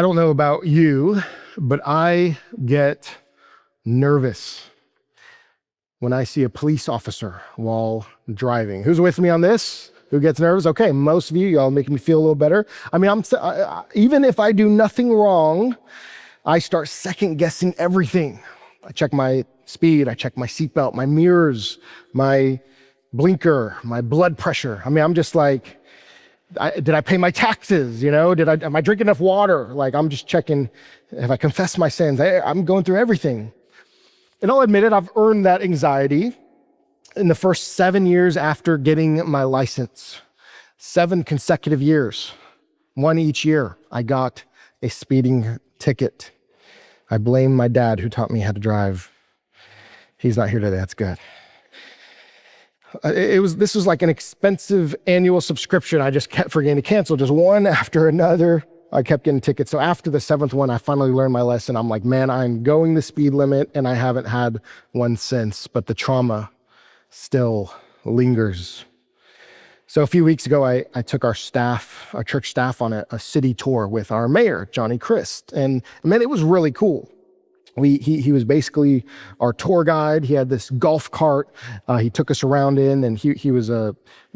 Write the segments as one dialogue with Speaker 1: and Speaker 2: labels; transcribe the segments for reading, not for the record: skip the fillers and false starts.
Speaker 1: I don't know about you, but I get nervous when I see a police officer while driving. Who's with me on this? Who gets nervous? Okay, most of you, y'all make me feel a little better. I mean, even if I do nothing wrong, I start second guessing everything. I check my speed, I check my seatbelt, my mirrors, my blinker, my blood pressure. I mean, I'm just like, did I pay my taxes? You know, am I drinking enough water? Like, I'm just checking, have I confessed my sins? I'm going through everything. And I'll admit it, I've earned that anxiety in the first 7 years after getting my license. 7 consecutive years, one each year, I got a speeding ticket. I blame my dad who taught me how to drive. He's not here today, that's good. This was like an expensive annual subscription I just kept forgetting to cancel, just one after another. I kept getting tickets. So after the 7th one, I finally learned my lesson. I'm like, man, I'm going the speed limit, and I haven't had one since, but the trauma still lingers. So a few weeks ago, I took our church staff on a city tour with our mayor, Johnny Christ. And man, it was really cool. He was basically our tour guide. He had this golf cart he took us around in, and he was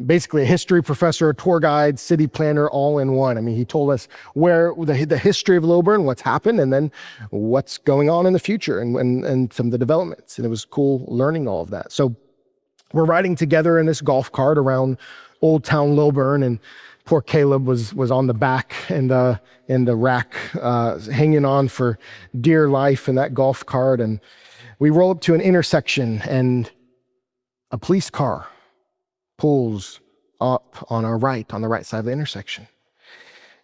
Speaker 1: basically a history professor, a tour guide, city planner, all in one. I mean, he told us where the history of Lilburn, what's happened, and then what's going on in the future, and some of the developments. And it was cool learning all of that. So we're riding together in this golf cart around Old Town Lilburn, and poor Caleb was on the back and in the rack, hanging on for dear life in that golf cart. And we roll up to an intersection, and a police car pulls up on the right side of the intersection.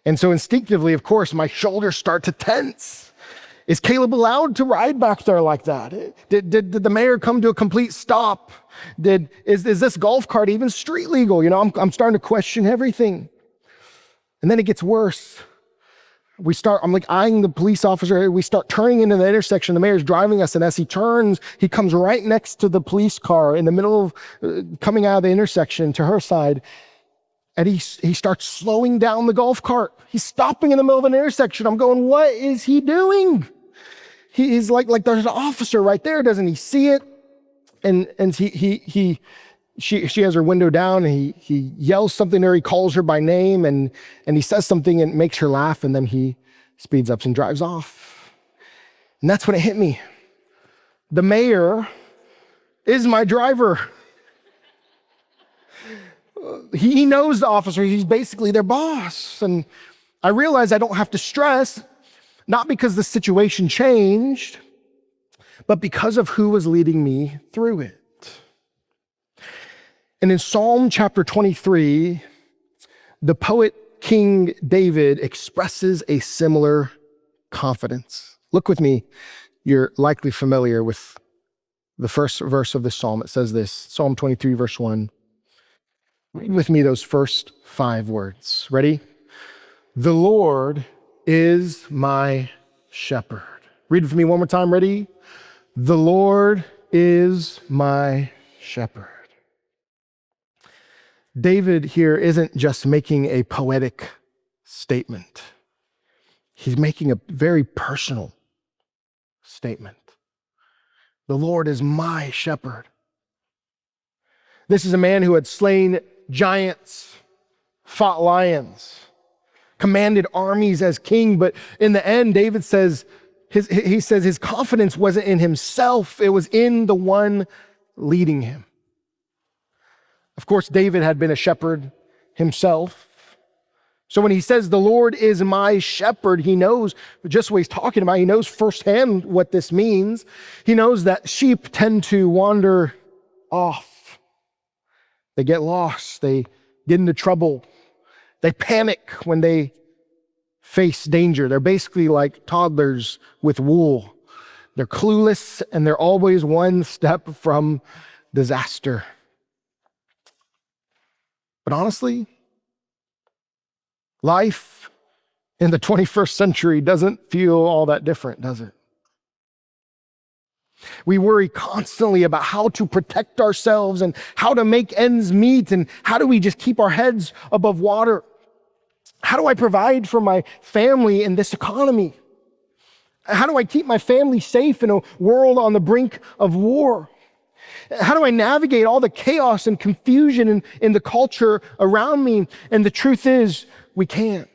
Speaker 1: And so instinctively, of course, my shoulders start to tense. Is Caleb allowed to ride back there like that? Did the mayor come to a complete stop? Is this golf cart even street legal? You know, I'm starting to question everything. And then it gets worse. I'm like eyeing the police officer. We start turning into the intersection. The mayor's driving us, and as he turns, he comes right next to the police car in the middle of coming out of the intersection to her side. And he starts slowing down the golf cart. He's stopping in the middle of an intersection. I'm going, what is he doing? He's like there's an officer right there. Doesn't he see it? And she has her window down, and he yells something to her. He calls her by name, and he says something and makes her laugh, and then he speeds up and drives off. And that's when it hit me. The mayor is my driver. He knows the officer. He's basically their boss. And I realize I don't have to stress, not because the situation changed, but because of who was leading me through it. And in Psalm chapter 23, the poet King David expresses a similar confidence. Look with me. You're likely familiar with the first verse of this psalm. It says this, Psalm 23, verse 1. Read with me those first 5 words. Ready? The Lord is my shepherd. Read with me one more time. Ready? The Lord is my shepherd. David here isn't just making a poetic statement. He's making a very personal statement. The Lord is my shepherd. This is a man who had slain giants, fought lions, commanded armies as king, but in the end, David says, his confidence wasn't in himself, it was in the one leading him. Of course, David had been a shepherd himself. So when he says, the Lord is my shepherd, he knows just what he's talking about. He knows firsthand what this means. He knows that sheep tend to wander off. They get lost. They get into trouble. They panic when they face danger. They're basically like toddlers with wool. They're clueless, and they're always one step from disaster. But honestly, life in the 21st century doesn't feel all that different, does it? We worry constantly about how to protect ourselves and how to make ends meet and how do we just keep our heads above water. How do I provide for my family in this economy? How do I keep my family safe in a world on the brink of war? How do I navigate all the chaos and confusion in the culture around me? And the truth is, we can't.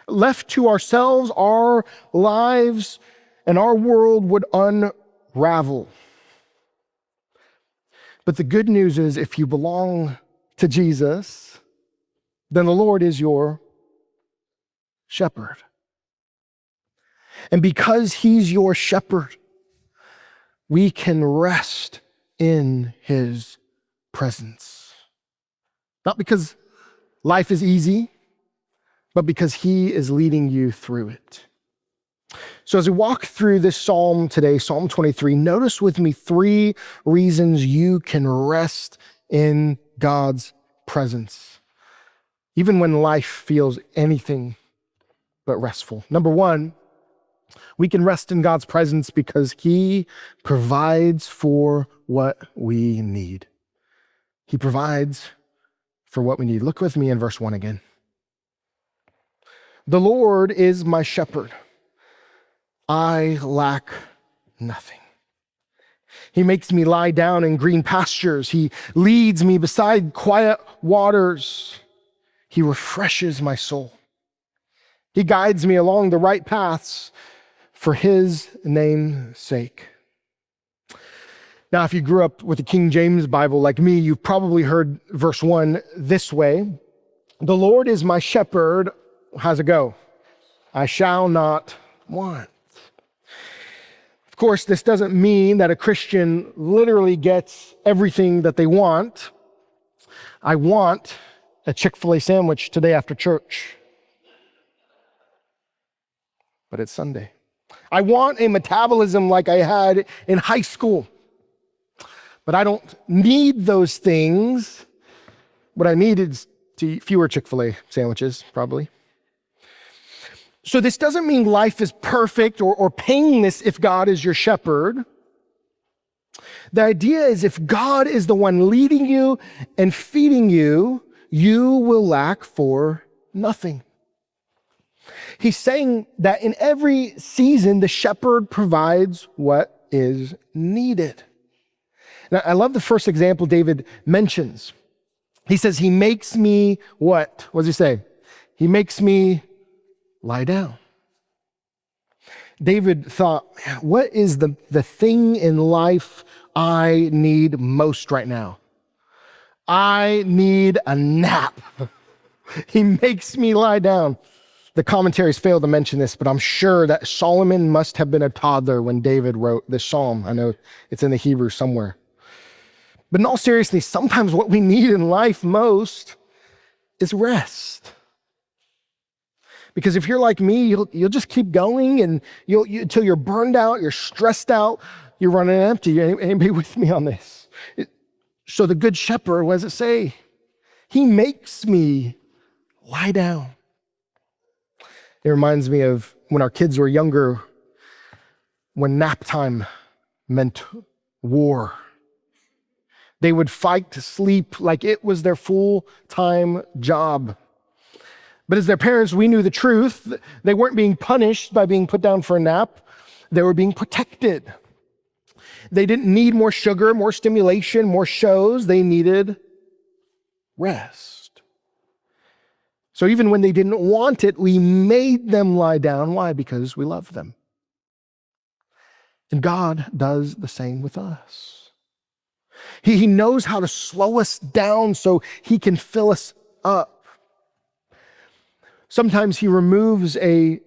Speaker 1: Left to ourselves, our lives and our world would unravel. But the good news is, if you belong to Jesus, then the Lord is your shepherd. And because he's your shepherd, we can rest in his presence. Not because life is easy, but because he is leading you through it. So as we walk through this psalm today, Psalm 23, notice with me 3 reasons you can rest in God's presence, even when life feels anything but restful. Number 1, we can rest in God's presence because he provides for what we need. He provides for what we need. Look with me in verse 1 again. The Lord is my shepherd. I lack nothing. He makes me lie down in green pastures. He leads me beside quiet waters. He refreshes my soul. He guides me along the right paths for his name's sake. Now, if you grew up with the King James Bible like me, you've probably heard verse 1 this way. The Lord is my shepherd. How's it go? I shall not want. Of course, this doesn't mean that a Christian literally gets everything that they want. I want a Chick-fil-A sandwich today after church. But it's Sunday. I want a metabolism like I had in high school. But I don't need those things. What I need is to eat fewer Chick-fil-A sandwiches, probably. So this doesn't mean life is perfect or painless if God is your shepherd. The idea is if God is the one leading you and feeding you, you will lack for nothing. He's saying that in every season, the shepherd provides what is needed. Now, I love the first example David mentions. He says, he makes me what? What does he say? He makes me lie down. David thought, what is the thing in life I need most right now? I need a nap. He makes me lie down. The commentaries fail to mention this, but I'm sure that Solomon must have been a toddler when David wrote this psalm. I know it's in the Hebrew somewhere. But in all seriousness, sometimes what we need in life most is rest. Because if you're like me, you'll just keep going and until you're burned out, you're stressed out, you're running empty. Anybody with me on this? So the good shepherd, what does it say? He makes me lie down. It reminds me of when our kids were younger, when nap time meant war. They would fight to sleep like it was their full-time job. But as their parents, we knew the truth. They weren't being punished by being put down for a nap. They were being protected. They didn't need more sugar, more stimulation, more shows. They needed rest. So even when they didn't want it, we made them lie down. Why? Because we love them. And God does the same with us. He knows how to slow us down so he can fill us up. Sometimes he removes the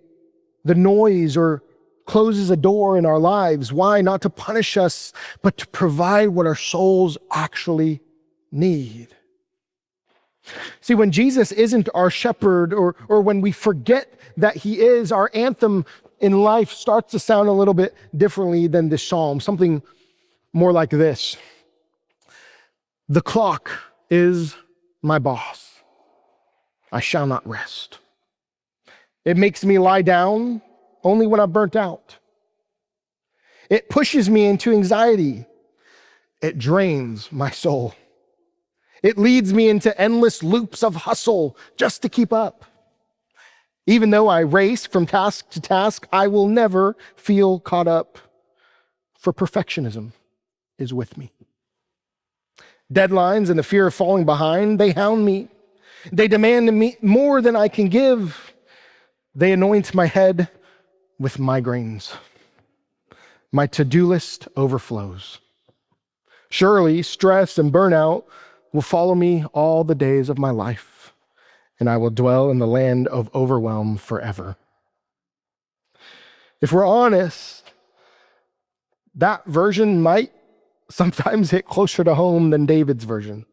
Speaker 1: noise or closes a door in our lives. Why? Not to punish us, but to provide what our souls actually need. See, when Jesus isn't our shepherd or when we forget that he is, our anthem in life starts to sound a little bit differently than this psalm, something more like this. The clock is my boss. I shall not rest. It makes me lie down only when I'm burnt out. It pushes me into anxiety. It drains my soul. It leads me into endless loops of hustle just to keep up. Even though I race from task to task, I will never feel caught up, for perfectionism is with me. Deadlines and the fear of falling behind, they hound me. They demand me more than I can give. They anoint my head with migraines. My to-do list overflows. Surely stress and burnout will follow me all the days of my life, and I will dwell in the land of overwhelm forever. If we're honest, that version might sometimes hit closer to home than David's version.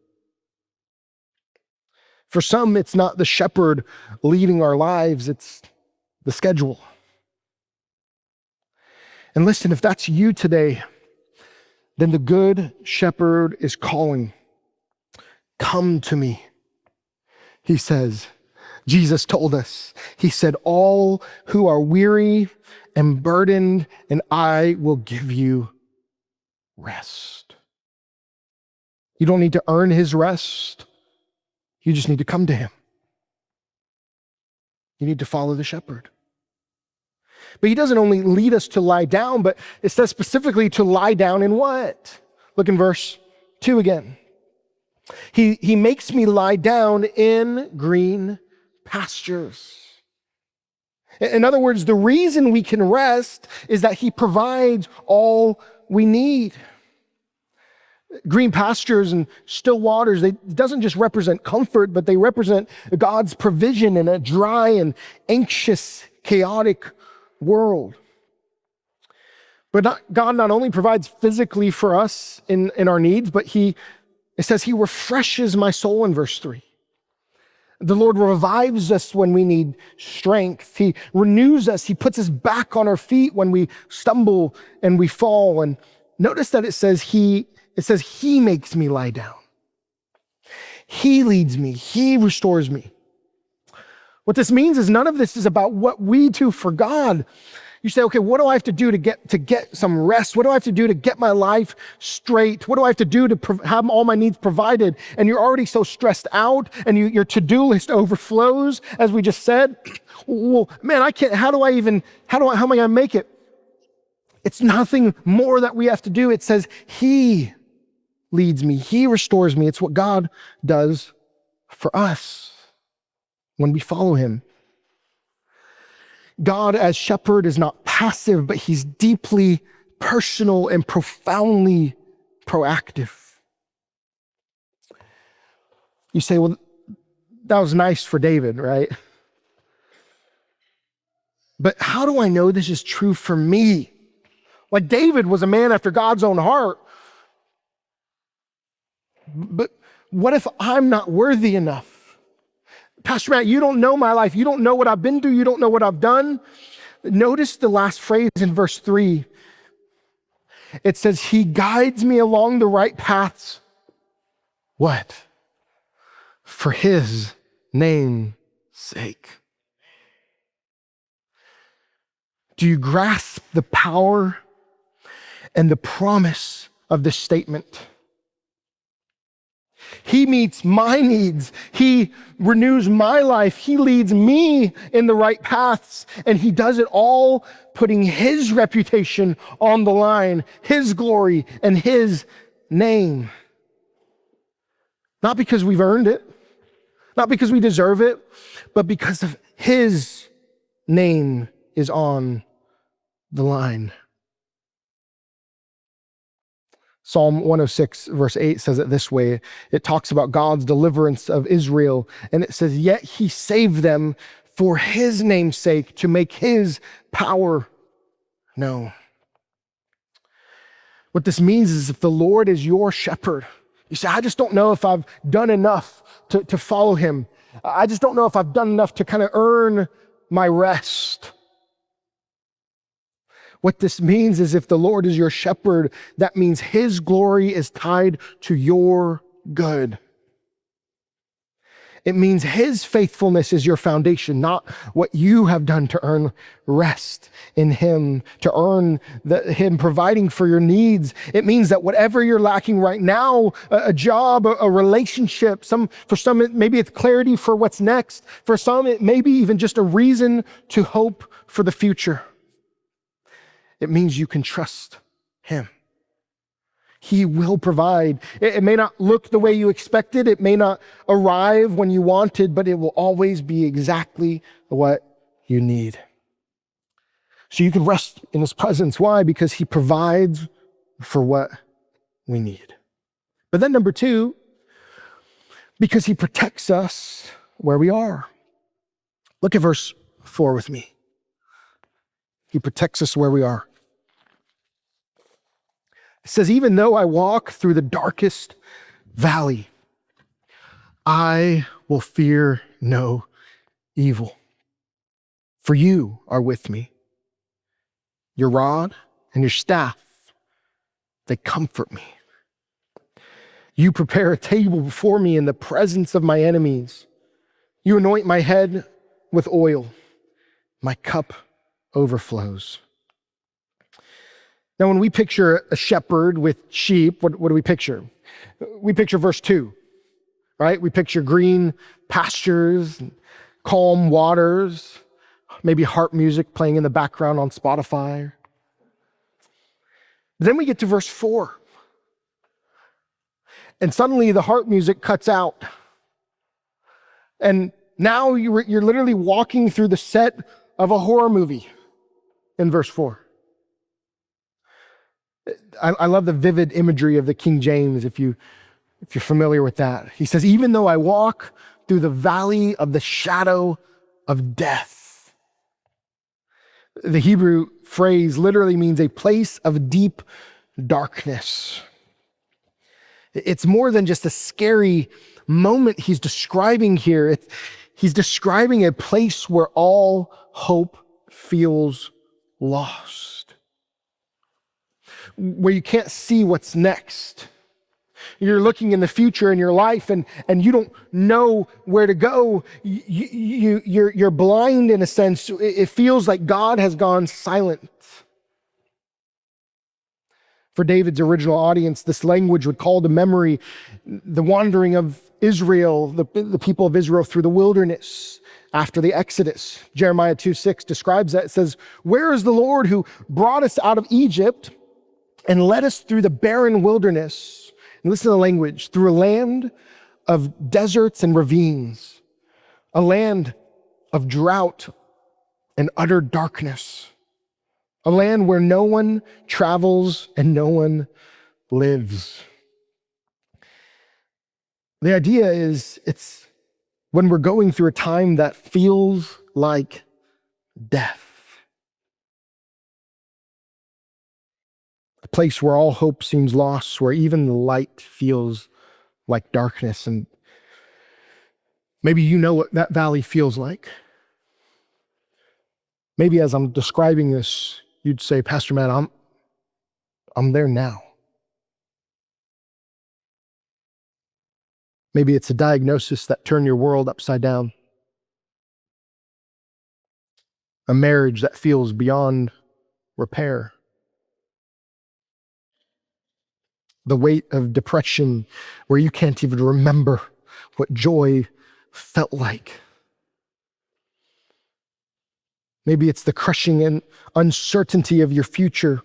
Speaker 1: For some, it's not the shepherd leading our lives, it's the schedule. And listen, if that's you today, then the good shepherd is calling. Come to me, he says. Jesus told us, he said, all who are weary and burdened, and I will give you rest. You don't need to earn his rest. You just need to come to him. You need to follow the shepherd. But he doesn't only lead us to lie down, but it says specifically to lie down in what? Look in verse 2 again. He makes me lie down in green pastures. In other words, the reason we can rest is that he provides all we need. Green pastures and still waters, it doesn't just represent comfort, but they represent God's provision in a dry and anxious, chaotic world. But God not only provides physically for us in our needs, but it says he refreshes my soul in verse 3. The Lord revives us when we need strength. He renews us. He puts us back on our feet when we stumble and we fall. And notice that it says he makes me lie down. He leads me. He restores me. What this means is none of this is about what we do for God. You say, okay, what do I have to do to get some rest? What do I have to do to get my life straight? What do I have to do to have all my needs provided? And you're already so stressed out and your to-do list overflows, as we just said. Well, man, I can't, how am I going to make it? It's nothing more that we have to do. It says he leads me. He restores me. It's what God does for us when we follow him. God as shepherd is not passive, but he's deeply personal and profoundly proactive. You say, well, that was nice for David, right? But how do I know this is true for me? Like David was a man after God's own heart. But what if I'm not worthy enough? Pastor Matt, you don't know my life. You don't know what I've been through. You don't know what I've done. Notice the last phrase in verse 3. It says, he guides me along the right paths. What? For his name's sake. Do you grasp the power and the promise of this statement? He meets my needs. He renews my life. He leads me in the right paths. And he does it all putting his reputation on the line, his glory and his name. Not because we've earned it, not because we deserve it, but because of his name is on the line. Psalm 106 verse 8 says it this way. It talks about God's deliverance of Israel, and it says, yet he saved them for his name's sake, to make his power known. What this means is if the Lord is your shepherd, you say, I just don't know if I've done enough to follow him. I just don't know if I've done enough to kind of earn my rest. What this means is if the Lord is your shepherd, that means his glory is tied to your good. It means his faithfulness is your foundation, not what you have done to earn rest in him, to earn him providing for your needs. It means that whatever you're lacking right now, a job, a relationship, for some, maybe it's clarity for what's next. For some, it may be even just a reason to hope for the future. It means you can trust him. He will provide. It may not look the way you expected. It may not arrive when you wanted, but it will always be exactly what you need. So you can rest in his presence. Why? Because he provides for what we need. But then number two, because he protects us where we are. Look at verse 4 with me. He protects us where we are. It says, even though I walk through the darkest valley, I will fear no evil. For you are with me. Your rod and your staff, they comfort me. You prepare a table before me in the presence of my enemies. You anoint my head with oil. My cup overflows. Now, when we picture a shepherd with sheep, what do we picture? We picture verse 2, right? We picture green pastures, calm waters, maybe harp music playing in the background on Spotify. Then we get to verse 4. And suddenly the harp music cuts out. And now you're literally walking through the set of a horror movie in verse 4. I love the vivid imagery of the King James, if you're familiar with that. He says, even though I walk through the valley of the shadow of death. The Hebrew phrase literally means a place of deep darkness. It's more than just a scary moment he's describing here. He's describing a place where all hope feels lost, where you can't see what's next. You're looking in the future in your life and you don't know where to go. You're blind in a sense. It feels like God has gone silent. For David's original audience, this language would call to memory the wandering of Israel, the people of Israel through the wilderness after the Exodus. Jeremiah 2:6 describes that. It says, "Where is the Lord who brought us out of Egypt and led us through the barren wilderness?" And listen to the language, "through a land of deserts and ravines, a land of drought and utter darkness, a land where no one travels and no one lives." The idea is it's when we're going through a time that feels like death, a place where all hope seems lost, where even the light feels like darkness. And maybe you know what that valley feels like. Maybe as I'm describing this, you'd say, "Pastor Matt, I'm there now." Maybe it's a diagnosis that turned your world upside down. A marriage that feels beyond repair. The weight of depression where you can't even remember what joy felt like. Maybe it's the crushing and uncertainty of your future.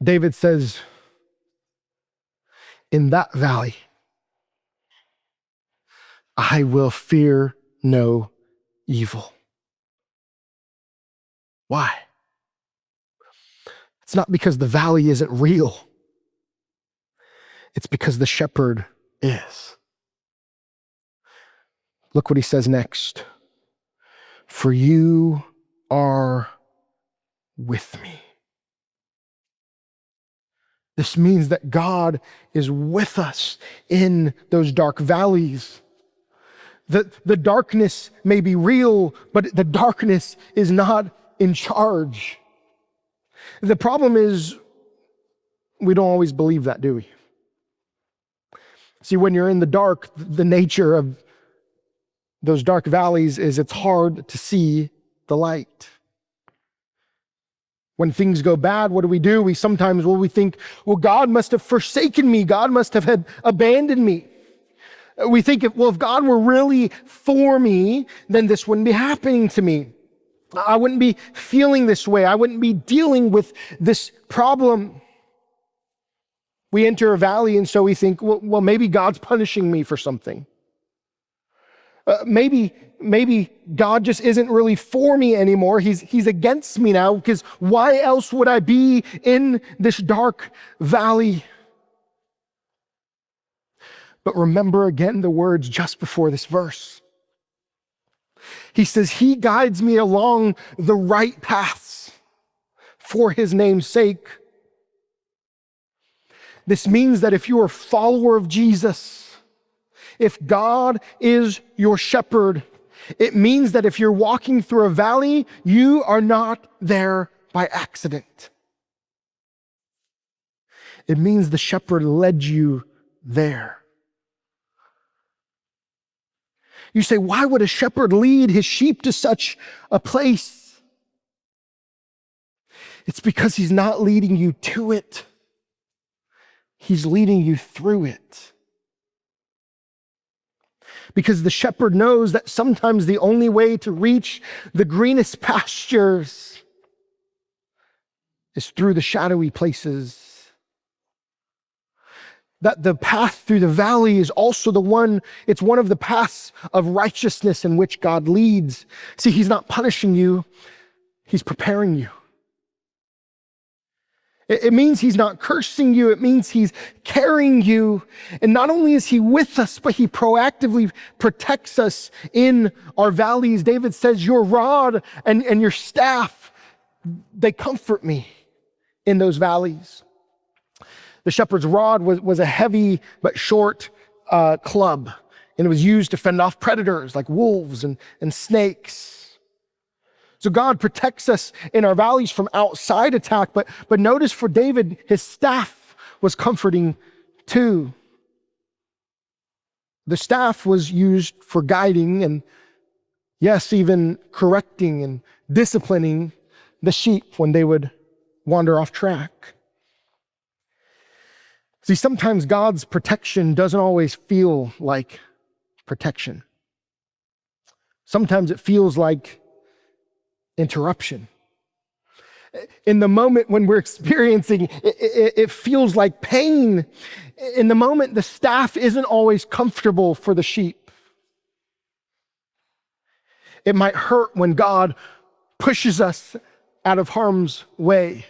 Speaker 1: David says, in that valley, I will fear no evil. Why? It's not because the valley isn't real. It's because the shepherd is. Look what he says next. For you are with me. This means that God is with us in those dark valleys. The darkness may be real, but the darkness is not in charge. The problem is we don't always believe that, do we? See, when you're in the dark, the nature of those dark valleys is it's hard to see the light. When things go bad, what do? We sometimes think, well, God must have forsaken me. God must have had abandoned me. We think, if God were really for me, then this wouldn't be happening to me. I wouldn't be feeling this way. I wouldn't be dealing with this problem. We enter a valley, and so we think, well, maybe God's punishing me for something. Maybe God just isn't really for me anymore. He's against me now, because why else would I be in this dark valley? But remember again the words just before this verse. He says, he guides me along the right paths for his name's sake. This means that if you are a follower of Jesus, if God is your shepherd, it means that if you're walking through a valley, you are not there by accident. It means the shepherd led you there. You say, why would a shepherd lead his sheep to such a place? It's because he's not leading you to it. He's leading you through it. Because the shepherd knows that sometimes the only way to reach the greenest pastures is through the shadowy places. That the path through the valley is also it's one of the paths of righteousness in which God leads. See, he's not punishing you, he's preparing you. It means he's not cursing you. It means he's carrying you. And not only is he with us, but he proactively protects us in our valleys. David says, your rod and your staff, they comfort me in those valleys. The shepherd's rod was a heavy but short club, and it was used to fend off predators like wolves and snakes. So God protects us in our valleys from outside attack, but notice for David, his staff was comforting too. The staff was used for guiding and, yes, even correcting and disciplining the sheep when they would wander off track. See, sometimes God's protection doesn't always feel like protection. Sometimes it feels like interruption. In the moment when we're experiencing, it feels like pain. In the moment, the staff isn't always comfortable for the sheep. It might hurt when God pushes us out of harm's way.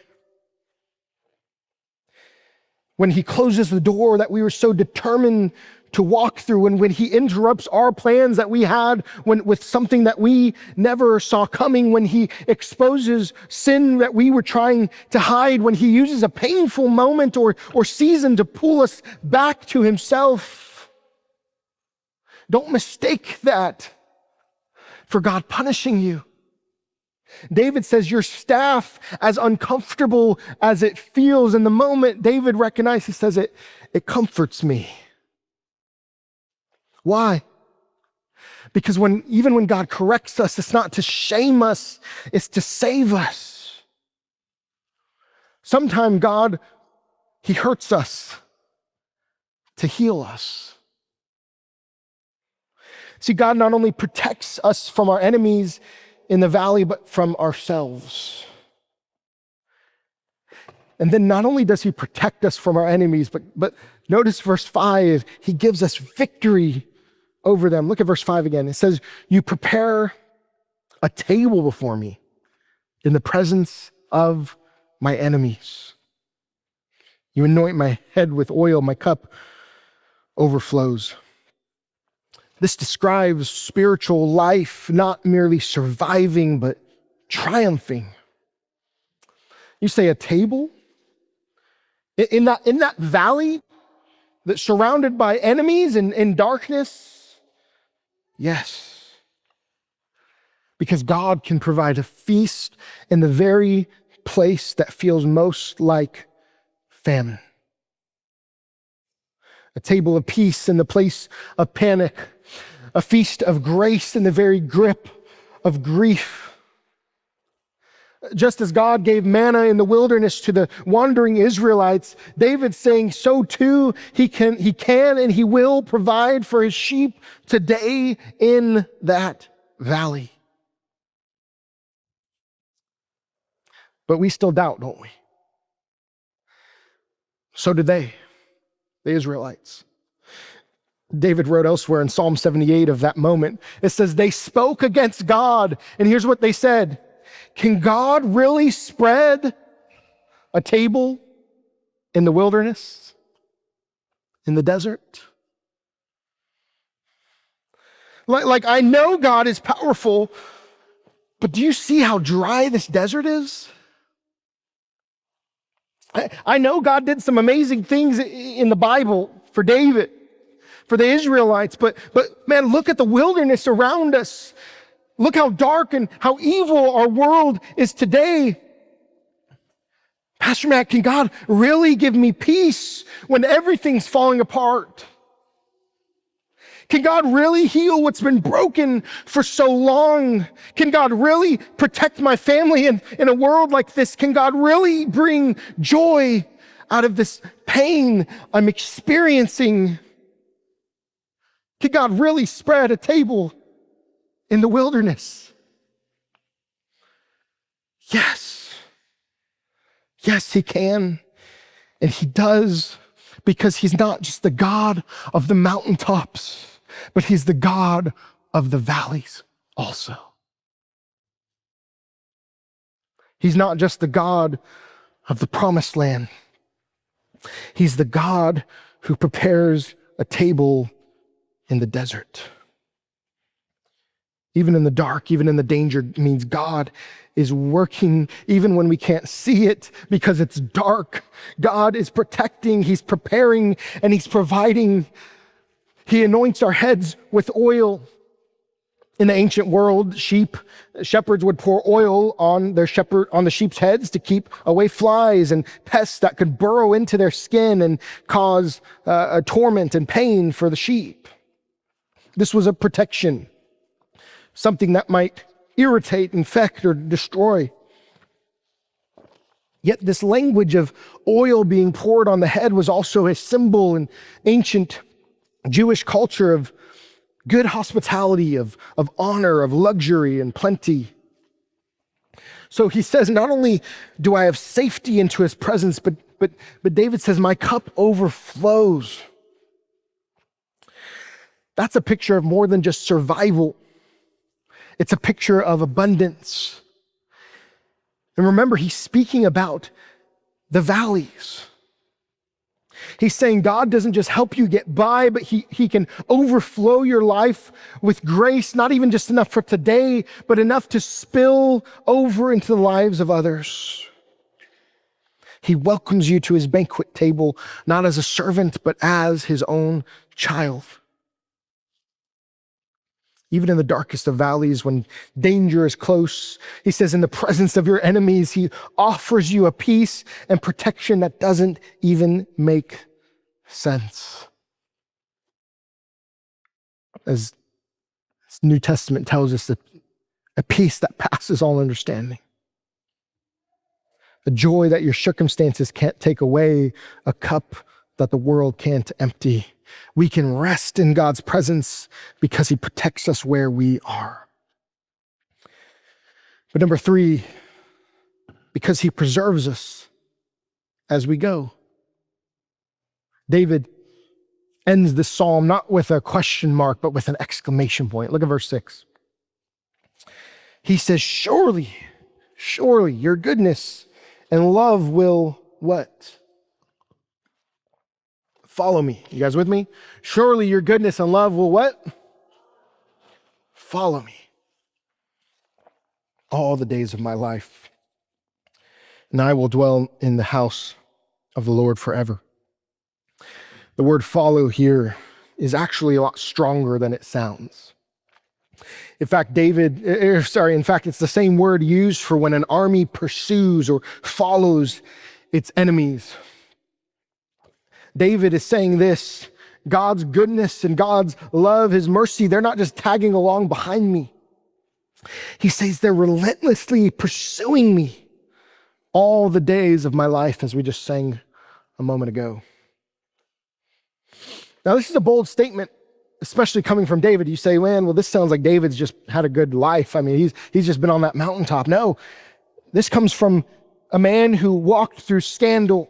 Speaker 1: When he closes the door that we were so determined to walk through, and when he interrupts our plans that we had with something that we never saw coming, when he exposes sin that we were trying to hide, when he uses a painful moment or season to pull us back to himself. Don't mistake that for God punishing you. David says, your staff, as uncomfortable as it feels in the moment, David recognizes, he says, it comforts me. Why? Because even when God corrects us, it's not to shame us, it's to save us. Sometimes God, he hurts us to heal us. See, God not only protects us from our enemies in the valley, but from ourselves. And then not only does he protect us from our enemies, but notice verse 5, he gives us victory over them. Look at verse 5 again. It says, you prepare a table before me in the presence of my enemies. You anoint my head with oil, my cup overflows. This describes spiritual life, not merely surviving, but triumphing. You say a table? In that valley that's surrounded by enemies and in darkness? Yes. Because God can provide a feast in the very place that feels most like famine. a table of peace in the place of panic, a feast of grace in the very grip of grief. Just as God gave manna in the wilderness to the wandering Israelites, David's saying so too he can and he will provide for his sheep today in that valley. But we still doubt, don't we? So did they, the Israelites. David wrote elsewhere in Psalm 78 of that moment, it says, they spoke against God, and here's what they said: can God really spread a table in the wilderness, in the desert? Like I know God is powerful, but do you see how dry this desert is? I know God did some amazing things in the Bible for David, for the Israelites, but man, look at the wilderness around us. Look how dark and how evil our world is today. Pastor Matt, can God really give me peace when everything's falling apart? Can God really heal what's been broken for so long? Can God really protect my family in a world like this? Can God really bring joy out of this pain I'm experiencing? Can God really spread a table in the wilderness? Yes. Yes, he can. And he does, because he's not just the God of the mountaintops, but he's the God of the valleys also. He's not just the God of the promised land. He's the God who prepares a table in the desert. Even in the dark, even in the danger, means God is working even when we can't see it because it's dark. God is protecting, he's preparing, and he's providing. He anoints our heads with oil. In the ancient world, shepherds would pour oil on the sheep's heads to keep away flies and pests that could burrow into their skin and cause a torment and pain for the sheep. This was a protection, something that might irritate, infect, or destroy. Yet this language of oil being poured on the head was also a symbol in ancient Jewish culture of good hospitality, of honor, of luxury and plenty. So he says, not only do I have safety into his presence, but David says, my cup overflows. That's a picture of more than just survival. It's a picture of abundance. And remember, he's speaking about the valleys. He's saying God doesn't just help you get by, but he can overflow your life with grace, not even just enough for today, but enough to spill over into the lives of others. He welcomes you to his banquet table, not as a servant, but as his own child. Even in the darkest of valleys, when danger is close, he says, in the presence of your enemies, he offers you a peace and protection that doesn't even make sense. As New Testament tells us, a peace that passes all understanding. A joy that your circumstances can't take away, a cup that the world can't empty. We can rest in God's presence because he protects us where we are. But number 3, because he preserves us as we go. David ends this psalm not with a question mark, but with an exclamation point. Look at verse 6. He says, surely your goodness and love will what? Follow me. You guys with me? Surely your goodness and love will what? Follow me all the days of my life. And I will dwell in the house of the Lord forever. The word follow here is actually a lot stronger than it sounds. In fact, it's the same word used for when an army pursues or follows its enemies. David is saying this God's goodness and God's love, his mercy, they're not just tagging along behind me. He says they're relentlessly pursuing me all the days of my life, as we just sang a moment ago. Now, this is a bold statement, especially coming from David. You say, man, well, this sounds like David's just had a good life. I mean, he's just been on that mountaintop. No, this comes from a man who walked through scandal,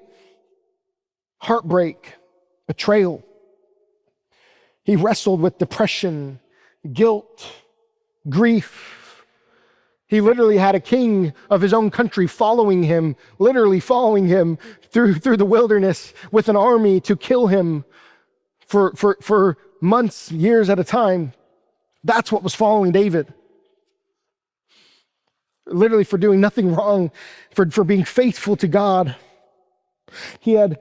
Speaker 1: heartbreak, betrayal. He wrestled with depression, guilt, grief. He literally had a king of his own country following him, literally following him through the wilderness with an army to kill him for months, years at a time. That's what was following David. Literally for doing nothing wrong, for being faithful to God. He had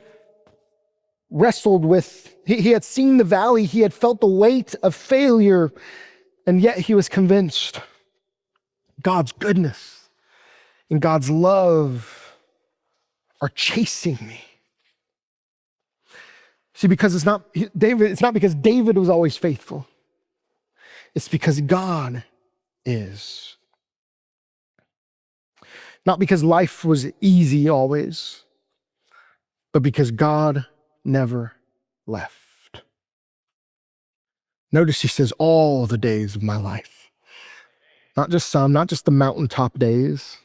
Speaker 1: wrestled with, he had seen the valley, he had felt the weight of failure, and yet he was convinced God's goodness and God's love are chasing me. See, because it's not because David was always faithful. It's because God is. Not because life was easy always, but because God never left. Notice he says, all the days of my life. Not just some, not just the mountaintop days,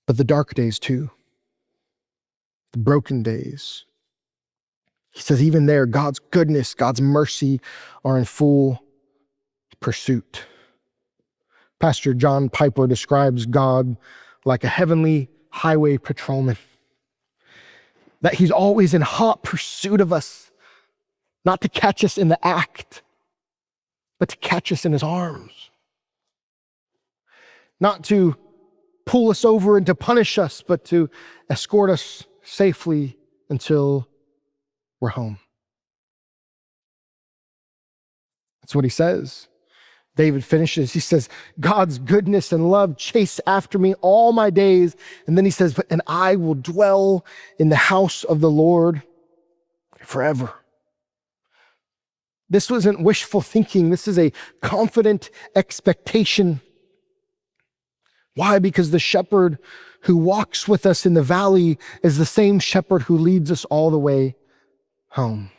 Speaker 1: but the dark days too. The broken days. He says even there, God's goodness, God's mercy are in full pursuit. Pastor John Piper describes God like a heavenly highway patrolman. That he's always in hot pursuit of us, not to catch us in the act, but to catch us in his arms. Not to pull us over and to punish us, but to escort us safely until we're home. That's what he says. David finishes, he says, God's goodness and love chase after me all my days. And then he says, and I will dwell in the house of the Lord forever. This wasn't wishful thinking. This is a confident expectation. Why? Because the shepherd who walks with us in the valley is the same shepherd who leads us all the way home.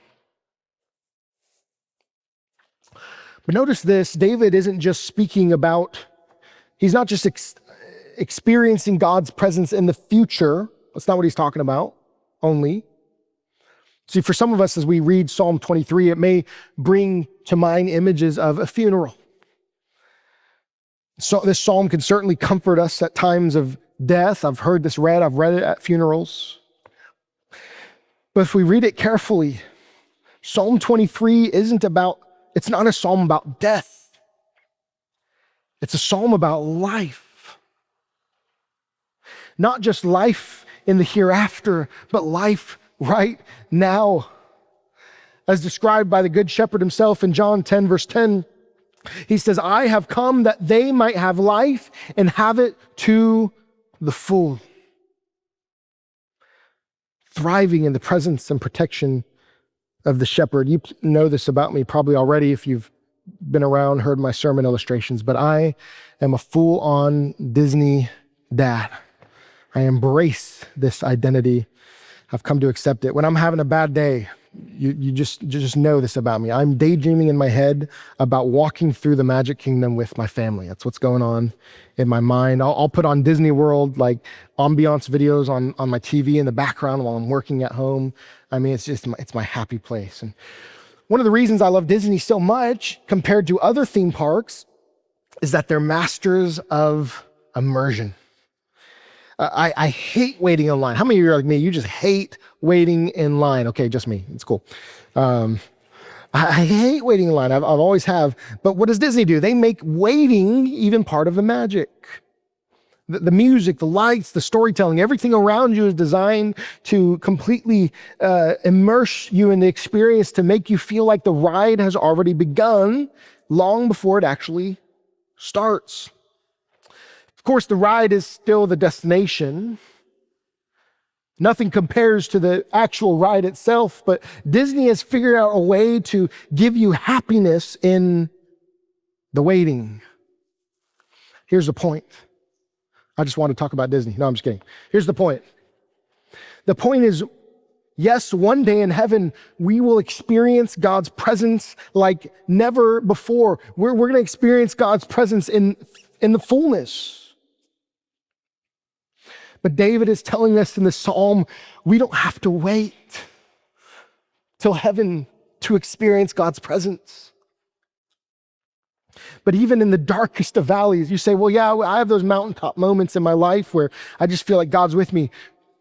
Speaker 1: But notice this, David isn't just speaking about, he's not just experiencing God's presence in the future. That's not what he's talking about only. See, for some of us, as we read Psalm 23, it may bring to mind images of a funeral. So this psalm can certainly comfort us at times of death. I've heard this read. I've read it at funerals. But if we read it carefully, Psalm 23 it's not a psalm about death. It's a psalm about life. Not just life in the hereafter, but life right now. As described by the Good Shepherd himself in John 10, verse 10, he says, I have come that they might have life and have it to the full. Thriving in the presence and protection of the shepherd. You know this about me probably already if you've been around, heard my sermon illustrations, but I am a full-on Disney dad. I embrace this identity. I've come to accept it. When I'm having a bad day, you just know this about me. I'm daydreaming in my head about walking through the Magic Kingdom with my family. That's what's going on in my mind. I'll put on Disney World, like ambiance videos on my TV in the background while I'm working at home. I mean, it's my happy place. And one of the reasons I love Disney so much compared to other theme parks is that they're masters of immersion. I hate waiting in line. How many of you are like me? You just hate waiting in line. Okay, just me. It's cool. I hate waiting in line. I've always have. But what does Disney do? They make waiting even part of the magic. The music, the lights, the storytelling, everything around you is designed to completely immerse you in the experience, to make you feel like the ride has already begun long before it actually starts. Of course, the ride is still the destination, Nothing compares to the actual ride itself, but Disney has figured out a way to give you happiness in the waiting. Here's the point. I just want to talk about Disney. No, I'm just kidding. Here's the point. The point is, yes, one day in heaven, we will experience God's presence like never before. We're going to experience God's presence in the fullness. But David is telling us in the Psalm, we don't have to wait till heaven to experience God's presence. But even in the darkest of valleys, you say, well, yeah, I have those mountaintop moments in my life where I just feel like God's with me.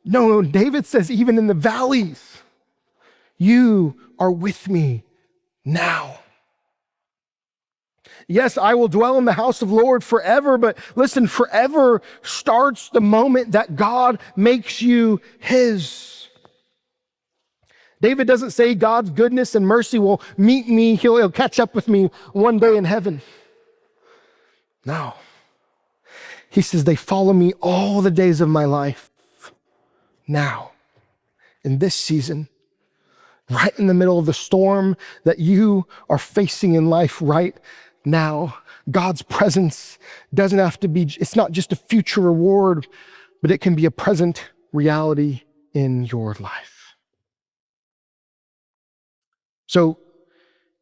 Speaker 1: No, David says, even in the valleys, you are with me now. Yes, I will dwell in the house of the Lord forever, but listen, forever starts the moment that God makes you his. David doesn't say God's goodness and mercy will meet me, he'll catch up with me one day in heaven. No. He says they follow me all the days of my life. Now, in this season, right in the middle of the storm that you are facing in life right now, God's presence doesn't have to be, it's not just a future reward, but it can be a present reality in your life. So,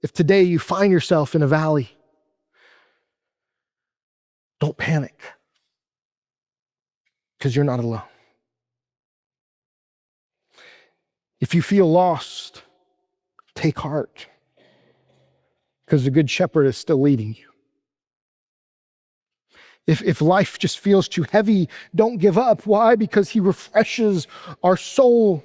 Speaker 1: if today you find yourself in a valley, don't panic, because you're not alone. If you feel lost, take heart, because the Good Shepherd is still leading you. If life just feels too heavy, don't give up. Why? Because he refreshes our soul.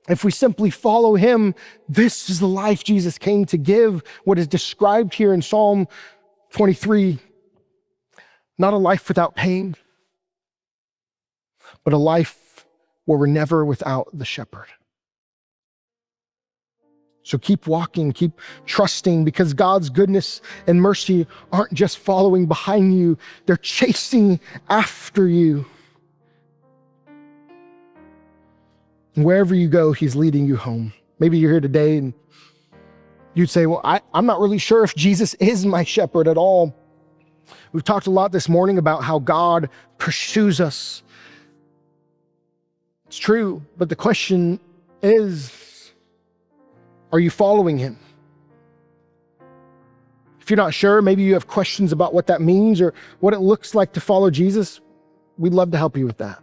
Speaker 1: If we simply follow him, this is the life Jesus came to give, what is described here in Psalm 23. Not a life without pain, but a life where we're never without the shepherd. So keep walking, keep trusting, because God's goodness and mercy aren't just following behind you, they're chasing after you. And wherever you go, he's leading you home. Maybe you're here today and you'd say, well, I'm not really sure if Jesus is my shepherd at all. We've talked a lot this morning about how God pursues us. It's true, but the question is, are you following him? If you're not sure, maybe you have questions about what that means or what it looks like to follow Jesus, we'd love to help you with that.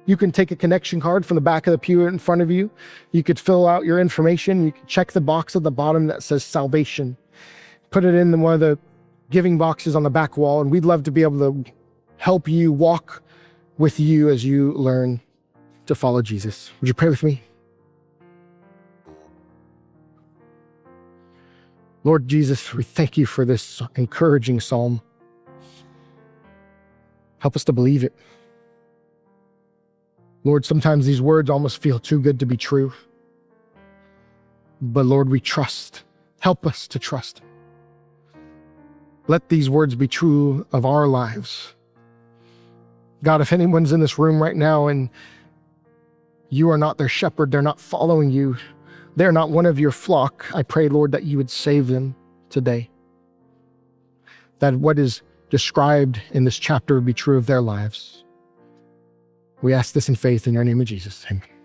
Speaker 1: You can take a connection card from the back of the pew in front of you. You could fill out your information. You can check the box at the bottom that says salvation. Put it in one of the giving boxes on the back wall, and we'd love to be able to help you walk with you as you learn to follow Jesus. Would you pray with me? Lord Jesus, we thank you for this encouraging psalm. Help us to believe it. Lord, sometimes these words almost feel too good to be true. But Lord, we trust. Help us to trust. Let these words be true of our lives. God, if anyone's in this room right now and you are not their shepherd, they're not following you, they're not one of your flock, I pray, Lord, that you would save them today. That what is described in this chapter would be true of their lives. We ask this in faith in your name of Jesus. Amen.